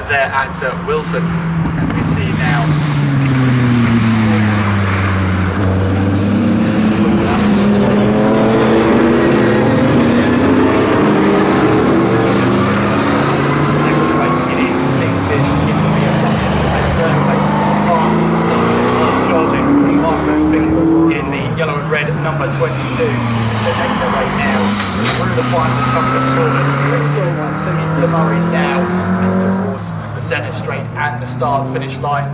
there at Wilson. And we see now. Number 22, they make their way now through the final couple of corners. They still want into Murray's now and towards the centre straight and the start-finish line.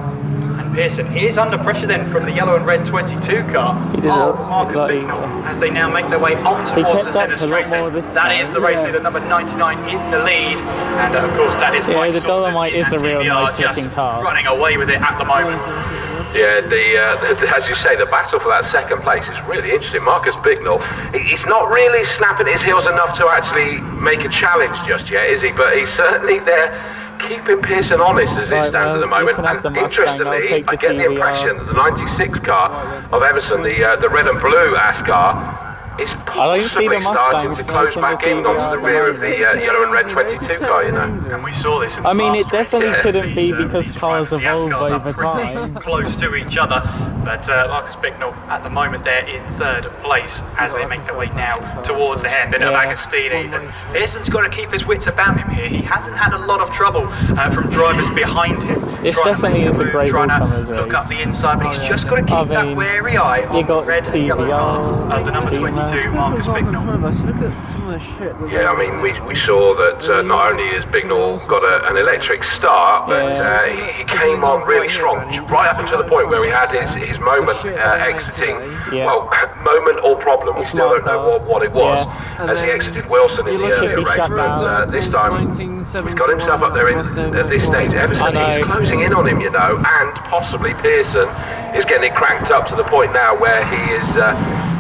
And Pearson is under pressure then from the yellow and red 22 car of Marcus Bicknell as they now make their way on towards the centre straight. That is the race leader, number 99 in the lead, and of course that is Mike the Dolomite is a real nice looking car. Running away with it at the moment. Yeah, as you say, the battle for that second place is really interesting. Marcus Bicknell, he's not really snapping his heels enough to actually make a challenge just yet, is he? But he's certainly there, keeping Pearson honest as it stands at the moment. And interestingly, I get the impression that the 96 car of Everson, the red and blue ASCAR, is possibly starting to close back in onto the rear of the yellow and red 22 car, you know. And we saw this in the I mean, it last definitely race. couldn't be because cars evolve over time. Close to each other, but Marcus Bicknell at the moment they're in third place as they make their way now towards the hairpin of Agostini. And Pearson's got to keep his wits about him here. He hasn't had a lot of trouble from drivers behind him. It definitely is a great trying to race. look up the inside, but he's just got to keep that wary eye on the red and yellow car of the number 22, Marcus Bicknell. Yeah, I mean, we saw that not only has Bicknell got an electric start, but he came on really strong, right up until the point where he had his moment exiting. Well, moment or problem, we still don't know what it was, as he exited Wilson in the earlier race. But this time, he's got himself up there at this stage. Everson is closing in on him, you know, and possibly Pearson is getting it cranked up to the point now where he is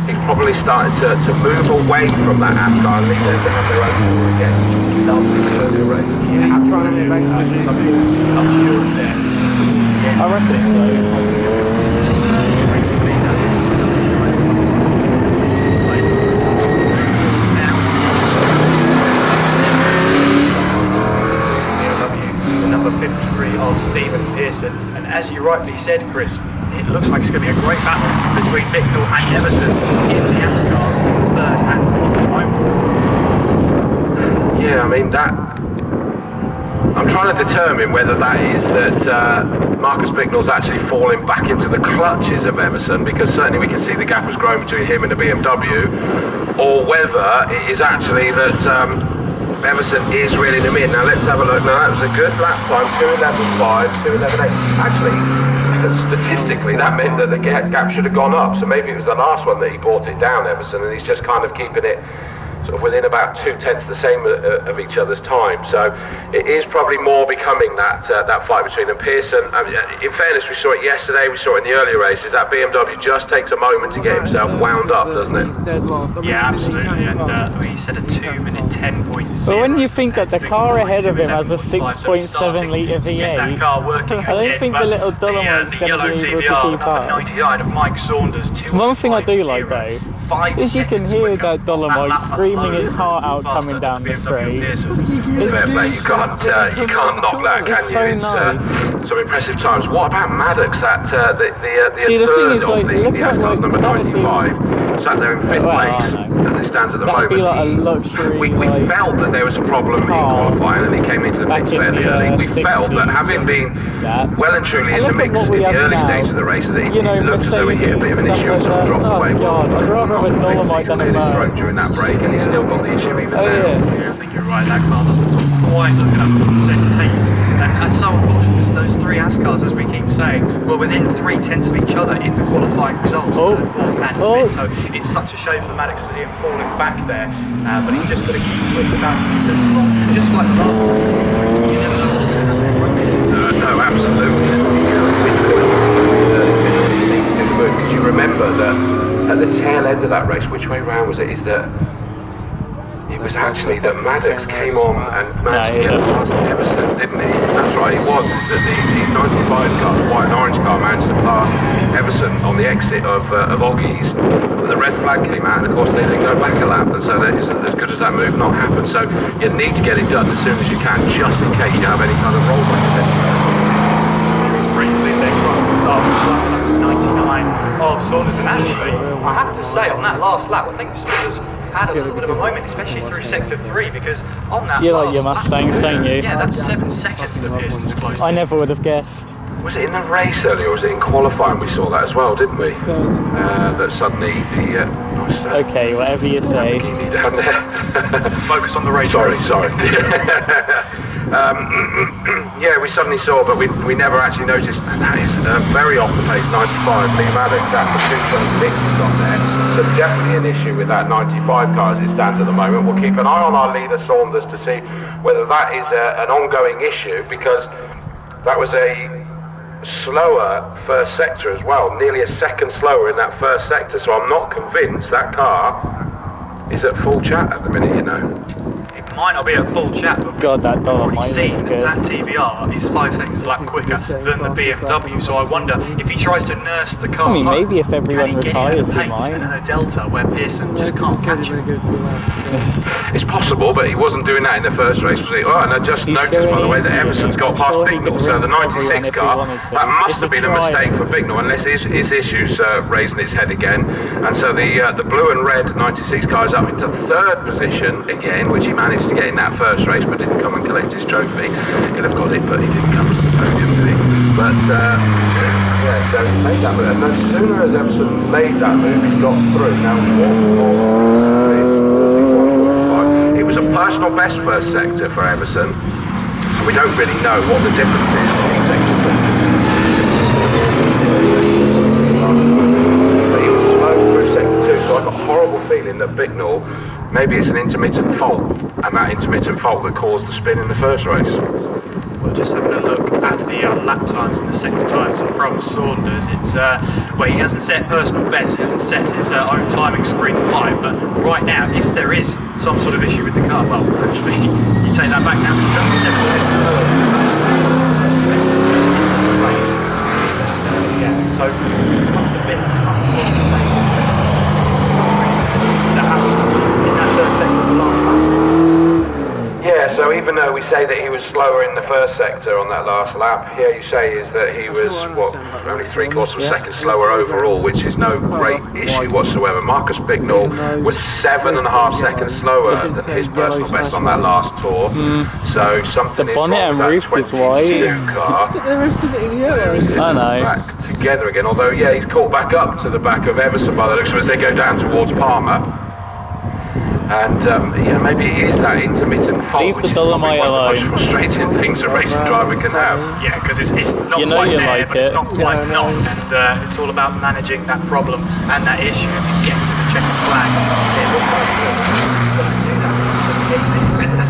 he's probably starting to move away from that ASCAR and leave them to have their own tour again. Lovely earlier race. Yeah, absolutely. I'm sure there. I reckon so. Number 53 of Stephen Pearson, and as you rightly said, Chris, it looks like it's going to be a great battle between Bicknell and Everson in the ASCARS third and fourth moment. Yeah, I mean that. I'm trying to determine whether that is that Marcus Bicknell's actually falling back into the clutches of Everson, because certainly we can see the gap was growing between him and the BMW, or whether it is actually that Everson is really in the mid. Now let's have a look. Now that was a good lap time, 2:11.5, 2:11.8. Actually, statistically that meant that the gap should have gone up, so maybe it was the last one that he brought it down, Everson, and he's just kind of keeping it sort of within about 2/10 the same of each other's time. So it is probably more becoming that fight between them. Pearson, I mean, in fairness, we saw it yesterday, we saw it in the earlier races, that BMW just takes a moment to get himself wound up, doesn't it? Yeah, absolutely, and he said a 2:10.0. But when you think that the car ahead of him has a 6.7 litre V8, I don't think the little Dolomite's going to be able to keep up. 99 of Mike Saunders. One thing I do like though is you can hear that Dolomite screaming its heart out coming down the straight. You can't knock that, can you? It's so nice. Some impressive times. What about Maddox? That the See, the third thing is, of like, the look at ASCARS number that would be- 95, sat there in 5th place as it stands at the That'd moment. be like a luxury, we like, felt that there was a problem in qualifying, and he came into the pits fairly early. We felt that having been well and truly in the mix in the early stage of the race, that he looked as though he hit a bit of an issue and sort of dropped away. Oh God, I'd rather have a Dolomite than a Merc. During that break, and he still got the issue even now. Yeah, I think you're right, that car doesn't quite look at 100% pace. And that's so unfortunate because those three ASCARs, as we keep saying, were within 3/10 of each other in the qualifying results, third, fourth and fifth. So it's such a shame for Maddox to see him falling back there, but he's just got to keep wits about him. Just like last race, you never know what's going to happen. No, absolutely. Because you remember that at the tail end of that race, which way round was it? Is that it was actually that Maddox came on and managed to get past Everson, didn't he? That's right, it was. That the 95 car, the white and orange car, managed to pass Everson on the exit of Oggie's. The red flag came out, and of course they didn't go back a lap, and so that is as good as that move not happened. So you need to get it done as soon as you can, just in case you have any kind of rollback event. Briefly, then crossing the start of 99 of Saunders, and actually, I have to say, on that last lap, I think Saunders had a little bit of a moment, especially through sector 3, because on that you last like your Mustangs, don't you? yeah, that's 7 seconds that Pearson's close to. I never would have guessed. Was it in the race earlier, or was it in qualifying? We saw that as well, didn't we? That suddenly the Okay, whatever you say. down there. Focus on the race. Sorry. Yeah, we suddenly saw, but we never actually noticed. And that is very off the pace, 95. Lee Maddox, that's the 226 he's got there. So definitely an issue with that 95 car as it stands at the moment. We'll keep an eye on our leader Saunders to see whether that is an ongoing issue, because that was a slower first sector as well, nearly a second slower in that first sector, so I'm not convinced that car is at full chat at the minute, you know. It might not be at full chat, but God, that we've dollar already might seen looks that good. that TBR is 5 seconds a lap quicker than the BMW, so I wonder if he tries to nurse the car I mean, home, maybe if everyone can he get retires, it he at a pace might. and in a delta where Pearson just can't catch him. It's possible, but he wasn't doing that in the first race, was he? Oh, and I just He's noticed, by going the way, that easy, Emerson's isn't he? got I'm past sure he Bignell, could so the rinse everyone 96 if he car, wanted to. that must It's have a been a trial. mistake for Bignell, unless his issues raising its head again. And so the blue and red 96 car is up into third position again, which he managed to get in that first race, but didn't come and collect his trophy. He'll have got it, but he didn't come to the podium, did he? But yeah, so he made that move. And no sooner as Emerson made that move, he's got through. Now, it was a personal best first sector for Emerson. We don't really know what the difference is between sector 2. But he was slow through sector 2, so I've got a horrible feeling that Bignell, maybe it's an intermittent fault, and that intermittent fault that caused the spin in the first race. Well, just having a look at the lap times and the sector times from Saunders, it's well, he hasn't set personal best, he hasn't set his own timing screen high, but right now, if there is some sort of issue with the car, well, actually, you take that back now, he's only 7 minutes slower. So, it must have been some sort of thing that happened in that third sector of the last lap. Yeah, so even though we say that he was slower in the first sector on that last lap, here you say is that he was, what, only 3/4 of a second slower overall, which is no great issue whatsoever. Marcus Bignell was 7.5 seconds slower than his personal best on that last tour. So something The is bonnet wrong and with roof that is white. 22 car. The rest of it is yellow. I know. Back together again, although yeah, he's caught back up to the back of Everson by the looks of it as they go down towards Palmer. And yeah, maybe it is that intermittent fault, Leave which the is probably Dolomite one of the alone. most frustrating things a racing driver can have. Yeah, because it's not You know quite you there, like but it. it's not quite Yeah, I not, know. and it's all about managing that problem and that issue to get to the checkered flag. It looks like he's got to do that.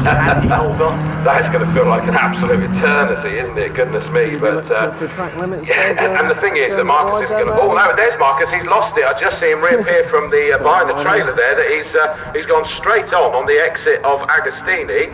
And hold on. That's going to feel like an absolute eternity, isn't it? Goodness me. But for track limits. yeah, and the thing is that Marcus is going to. Oh no, there's Marcus. He's lost it. I just see him reappear from the behind the trailer there. That he's gone straight on the exit of Agostini.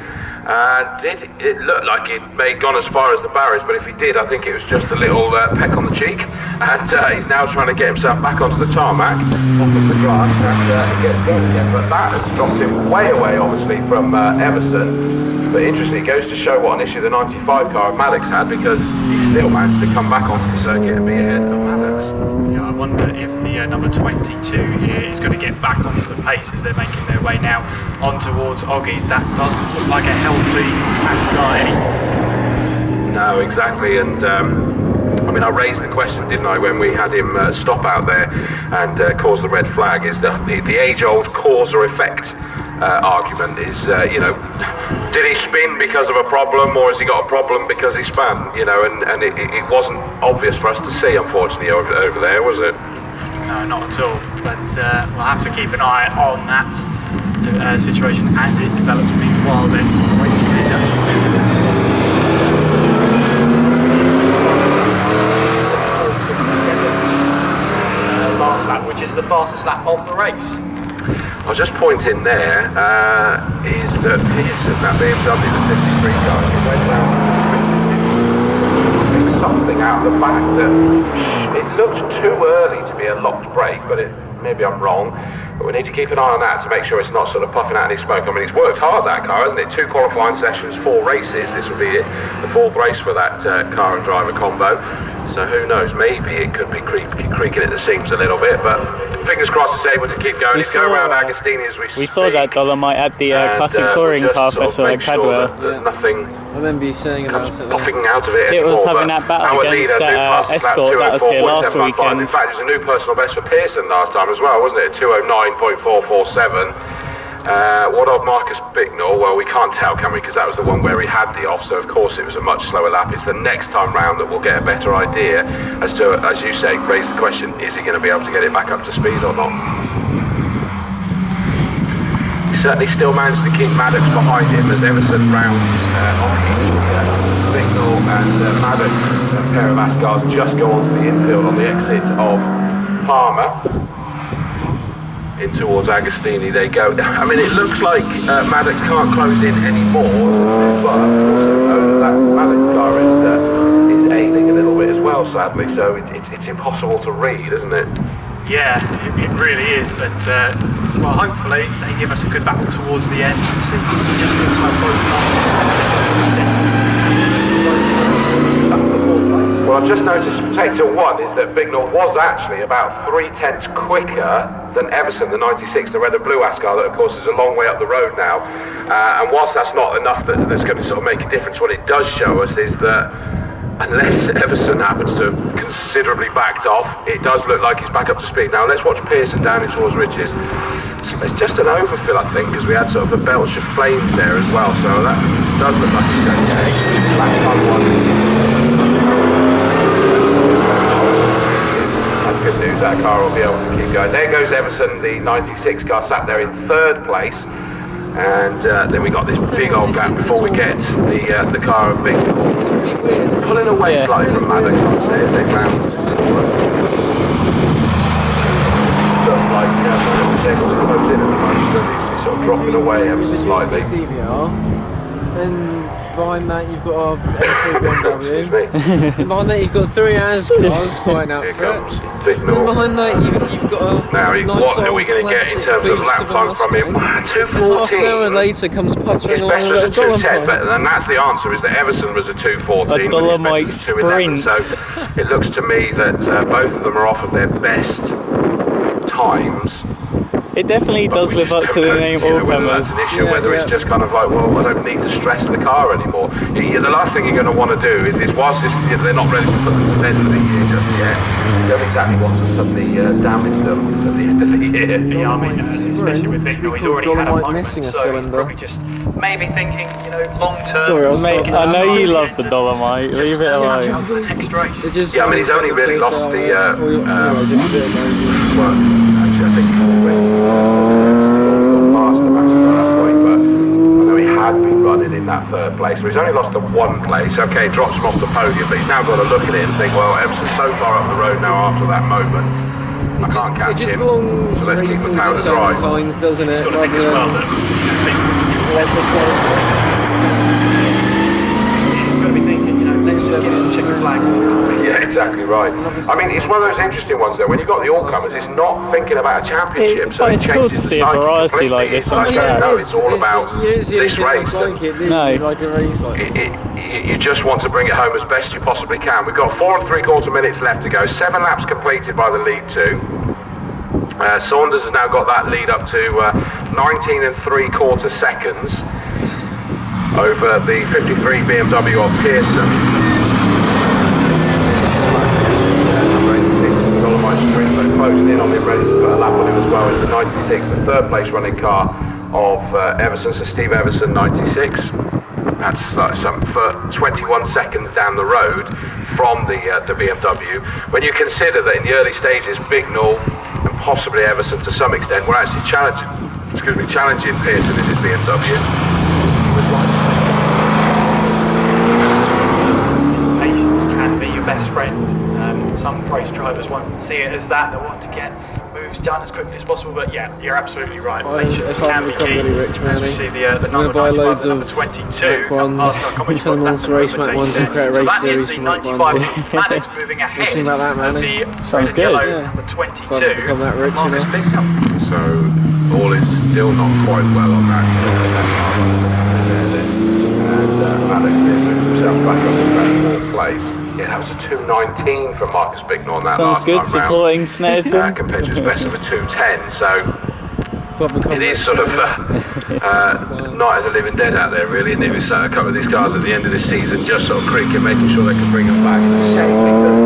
Did it look like it may have gone as far as the barriers? But if he did, I think it was just a little peck on the cheek. And he's now trying to get himself back onto the tarmac, off of the grass, and he gets going again. But that has dropped him way away, obviously, from Everson. But interestingly, it goes to show what an issue the 95 car of Maddox had, because he still managed to come back onto the circuit and be ahead of Maddox. Yeah, I wonder if the number 22 here is going to get back onto the pace as they're making their way now on towards Oggies. That doesn't look like a healthy ASCARS. No, exactly, and I mean, I raised the question, didn't I, when we had him stop out there and cause the red flag, is the age-old cause or effect argument is, you know, did he spin because of a problem, or has he got a problem because he spun, you know, and it wasn't obvious for us to see, unfortunately, over there, was it? No, not at all, but we'll have to keep an eye on that situation as it develops. Meanwhile then, race leader. Last lap, which is the fastest lap of the race. I'll just point in there, is that Pearson, that BMW, the 53 car, he went down something out the back that it looked too early to be a locked brake, but it maybe I'm wrong, but we need to keep an eye on that to make sure it's not sort of puffing out any smoke. I mean, it's worked hard, that car, hasn't it? 2 qualifying sessions, 4 races. This will be it, the 4th race for that car and driver combo. So who knows, maybe it could be creaking at the seams a little bit, but fingers crossed it's able to keep going. It's going around Agostini as we speak. We saw that Dolomite at the Classic Touring Car Festival in Cadwell. Nothing I remember you saying about it. popping out of it It was anymore, having but that battle our against leader, Escort that was here last 204.715. weekend. In fact, it was a new personal best for Pearson last time as well, wasn't it? 209.447. What of Marcus Bicknell? Well, we can't tell, can we? Because that was the one where he had the off, so of course it was a much slower lap. It's the next time round that we'll get a better idea as to, as you say, raise the question, is he going to be able to get it back up to speed or not? He certainly still managed to keep Maddox behind him as Everson round on Bicknell and Maddox, a pair of ASCARS, just go onto the infield on the exit of Palmer. In towards Agostini they go. I mean, it looks like Maddox can't close in anymore, but also know that Maddox car is ailing a little bit as well, sadly, so it's impossible to read, isn't it? Yeah, it really is, but well, hopefully they give us a good battle towards the end. So it just looks like both Well, I've just noticed from Sector 1 is that Bicknell was actually about 3/10 quicker than Everson, the 96, the red and blue ASCAR, that of course is a long way up the road now. And whilst that's not enough that's going to sort of make a difference, what it does show us is that unless Everson happens to have considerably backed off, it does look like he's back up to speed. Now let's watch Pearson down in towards Riches. So it's just an overfill, I think, because we had sort of a belch of flames there as well, so that does look like he's okay. Last time that's good news, that car will be able to keep going. There goes Everson, the 96 car, sat there in 3rd place. And then we got this big old gap before we get the car of Bicknell. It's really weird. Pulling away slightly from Maddox, I'd say, as they found. Looks like Maddox able to close in at the moment, so he's sort of dropping away ever so slightly. And behind that you've got a M3 BMW. Excuse me. And behind that you've got 3 ASCARS fighting out Here for it. comes And Bicknell. behind that you've got a Now, nice what are we old going to get in classic terms of beast lap of a time from him? Mustang. And half an hour 2:14. later comes puttering His along best a was a little 2:10, Dolomite. and that's the answer, is that Everson was a 2:14. A Dolomite with his best 2:11. sprint. So it looks to me that both of them are off of their best times. It definitely But does we live just up to don't the know, name you know, whether Allcomers. that's an issue, Yeah, whether it's yeah. just kind of like, well, I don't need to stress the car anymore. The last thing you're going to want to do is whilst they're not ready to put them to bed for the year just yet, you don't exactly want to suddenly damage them at the end of the year. Yeah, I mean, especially with Bicknell, he's already had a Dolomite moment, missing a so cylinder. he's probably just maybe thinking, you know, long term. Sorry, I was Mate, stopping I know that. you love the Dolomite, leave it On alone. to the next race. It's just Yeah, I mean, he's only really lost the, well, actually, I think he's already past the match at that point, but I know he had been running in that 3rd place, so he's only lost the 1 place. Okay, drops him off the podium, but he's now got to look at it and think, well, Everson's so far up the road now after that moment, I can't catch It just him, belongs so let's keep the racing power its to own drive. kinds, doesn't it? Got to think as well that he's got to be thinking, you know, let's just get some chicken flag this time. Yeah, exactly right. I mean, it's one of those interesting ones though, when you've got the all-comers, it's not thinking about a championship, so But it it's cool to changes the see a psyche variety completely. like this on It's track. like, no, it's all about you don't see this anything race. else like it, do you? No. Like a race like this. You just want to bring it home as best you possibly can. We've got 4 3/4 minutes left to go. 7 laps completed by the lead 2. Saunders has now got that lead up to 19 3/4 seconds over the 53 BMW of Pearson. Dolomite Sprint, so closing in on him, ready to put a lap on him as well, is the 96, the 3rd place running car of Everson, so Steve Everson 96. That's something for 21 seconds down the road from the BMW. When you consider that in the early stages, Bicknell and possibly Everson to some extent were actually challenging Pearson in his BMW. Patience can be your best friend. Some race drivers won't see it as that. They want to get moves done as quickly as possible. But yeah, you're absolutely right. If I'm becoming really rich, man, as we see the I'm number gonna buy 95, loads the number of 22. Mac ones, turn them on to race Mac ones and create a race series the from Mac 95 ones. Maddox moving ahead. What do you think about that, man? Of the Sounds red and yellow good. Yeah. number 22. If I become that rich, you Marcus know. Bignell. So all is still not quite well on that. And Alex did move himself back up to 24th place. Yeah, that was a 2:19 from Marcus Bignell on that Sounds last good, time round. supporting Snetterton. Compared to his best of a 2:10, so If I become it is rich, sort of man, night of the living dead out there, really. And it was a couple of these cars at the end of this season just sort of creaking, making sure they could bring them back. It's a shame because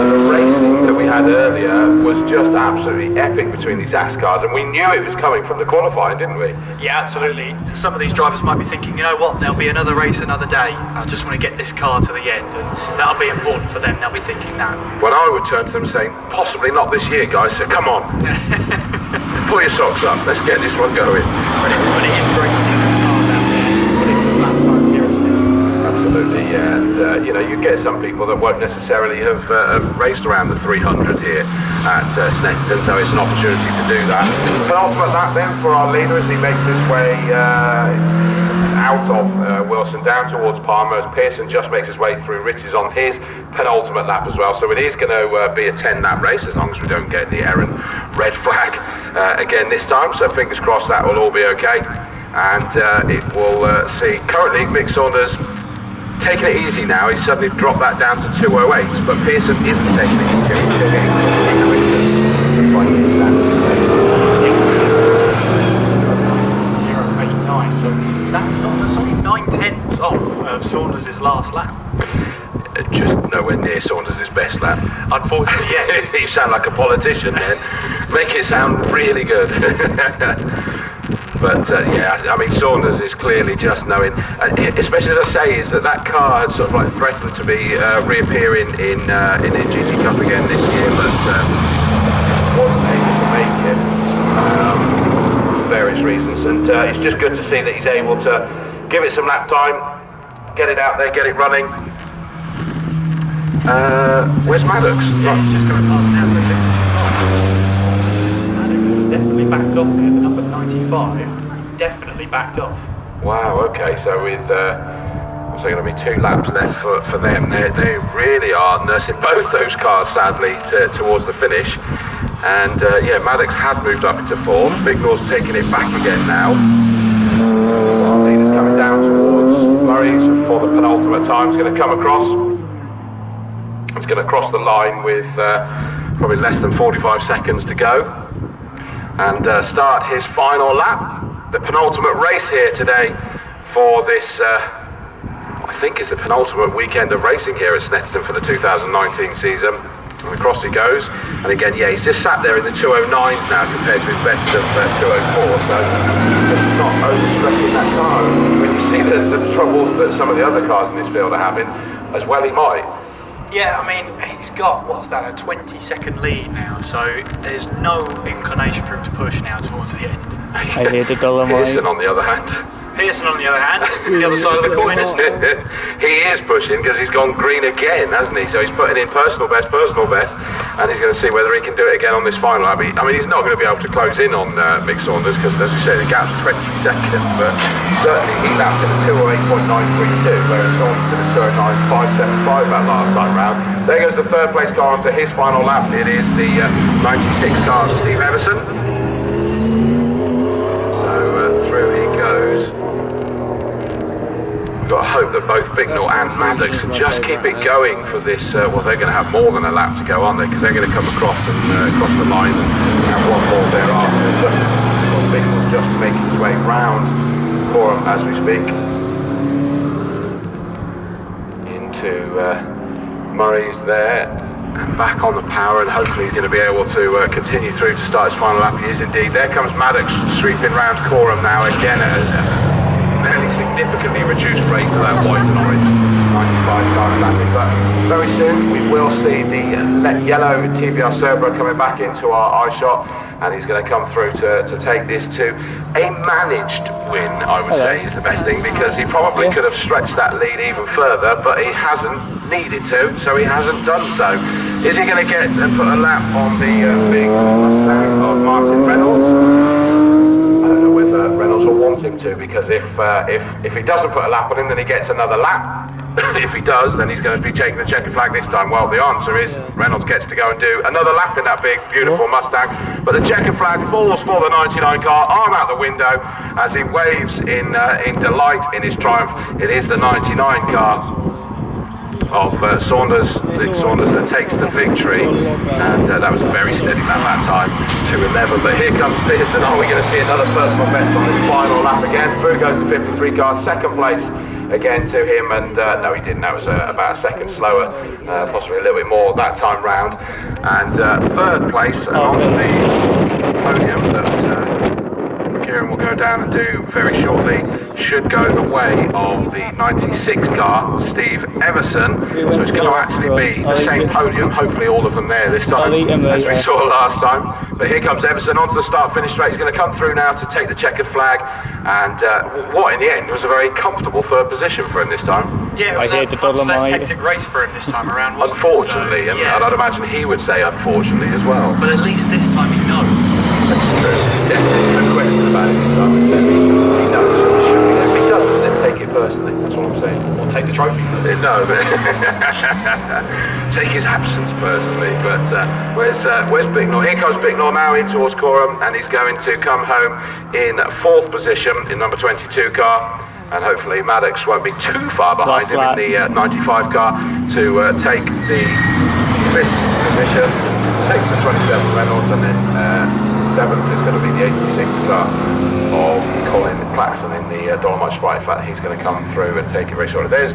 the racing that we had earlier was just absolutely epic between these ASCARS, and we knew it was coming from the qualifying, didn't we? Yeah, absolutely. Some of these drivers might be thinking, you know what, there'll be another race another day. I just want to get this car to the end, and that'll be important for them. They'll be thinking that. Well, I would turn to them saying, possibly not this year, guys, so come on. Pull your socks up, let's get this one going. But it is great seeing the cars out there, putting some lap times here at Snetterton. Absolutely, yeah. And you know, you get some people that won't necessarily have raced around the 300 here at Snetterton, so it's an opportunity to do that. Penultimate lap then for our leader as he makes his way out of Wilson down towards Palmer, as Pearson just makes his way through Rich's on his penultimate lap as well. So it is going to be a 10-lap race as long as we don't get the errant red flag again this time. So fingers crossed that will all be okay. And it will see currently Mick Saunders taking it easy now. He's suddenly dropped that down to 2:08, but Pearson isn't taking it easy. He's still getting to find his standard. 0.89, so that's only 9/10 off of Saunders' last lap. Just nowhere near Saunders' best lap. Unfortunately, yes. You sound like a politician then. Make it sound really good. But yeah, I mean, Saunders is clearly just knowing, especially as I say, is that car had sort of like threatened to be reappearing in the GT Cup again this year, but wasn't able to make it for various reasons. And it's just good to see that he's able to give it some lap time, get it out there, get it running. Where's Maddox? Yeah, he's just going past now, so Maddox is definitely backed off here, the number 95, definitely backed off. Wow, okay, so with so going to be 2 laps left for them. They really are nursing both those cars, sadly, towards the finish. And yeah, Maddox had moved up into 4th. Bignell's taking it back again now. Our leader's coming down towards Murray's for the penultimate time. He's going to come across. He's going to cross the line with probably less than 45 seconds to go and start his final lap. The penultimate race here today for this, I think is the penultimate weekend of racing here at Snetterton for the 2019 season. And across he goes. And again, yeah, he's just sat there in the 209s now compared to his best of 204. So just not overstressing that car. When you see the troubles that some of the other cars in this field are having, as well he might. Yeah, I mean, he's got, what's that, a 20-second lead now, so there's no inclination for him to push now towards the end. I hear the Dolomite. Pearson, on the other hand. Pearson, on the other hand, the other side of the coin, isn't it? He is pushing because he's gone green again, hasn't he? So he's putting in personal best, and he's going to see whether he can do it again on this final lap. I mean, he's not going to be able to close in on Mick Saunders because, as we say, the gap's 20 seconds, but certainly he lapped in a 208.932, whereas Saunders did a 209.575 that last time round. There goes the 3rd place car onto his final lap. It is the 96 car, Steve Everson. So through he goes. We've got to hope that both Bignell and Maddox can just keep it going for this. Well, they're going to have more than a lap to go, aren't they? Because they're going to come across and cross the line and have one more thereafter. But Bignell's just making his way round for him as we speak into Murray's there and back on the power, and hopefully he's going to be able to continue through to start his final lap. He is indeed. There comes Maddox sweeping round Coram now again at a fairly significantly reduced rate to that white and orange 95 car standing, but very soon we will see the yellow TVR Cerbera coming back into our eye shot, and he's going to come through to take this to a managed win, I would say is the best thing, because he probably could have stretched that lead even further, but he hasn't needed to, so he hasn't done so. Is he going to get and put a lap on the big Mustang of Martin Reynolds? I don't know whether Reynolds will want him to, because if he doesn't put a lap on him, then he gets another lap. If he does, then he's going to be taking the checkered flag this time. Well, the answer is Reynolds gets to go and do another lap in that big, beautiful Mustang. But the checkered flag falls for the 99 car, arm out the window, as he waves in delight in his triumph. It is the 99 car of Saunders, Luke Saunders, that takes the victory, and that was a very steady lap that time, 2:11. But here comes Pearson. Are we going to see another personal best on this final lap again? Through goes the 53 car, second place again to him, and no, he didn't. That was about a second slower, possibly a little bit more that time round. And third place on the podium that Kieran will go down and do very shortly should go the way of the 96 car, Steve Everson. So it's going to actually be the same podium, hopefully all of them there this time, as we saw last time. But here comes Everson onto the start-finish straight. He's going to come through now to take the checkered flag, and what in the end was a very comfortable third position for him this time. Yeah, it was a much less hectic race for him this time around, wasn't unfortunately, it? So, and I'd imagine he would say unfortunately as well. But at least this time he knows. That's true. Definitely no question about it this time. He knows, so he should be there. If he doesn't, then take it personally. That's what I'm saying. Or take the trophy first. No, but take his absence personally. But where's Bicknell? Here comes Bicknell now in towards Coram, and he's going to come home in fourth position in number 22 car. And hopefully Maddox won't be too far behind him in the 95 car to take the fifth position. Takes the 27 Reynolds, and then seventh is going to be the 86 car of Colin Claxton in the Dolomite Sprite. In fact, he's going to come through and take it very shortly. There's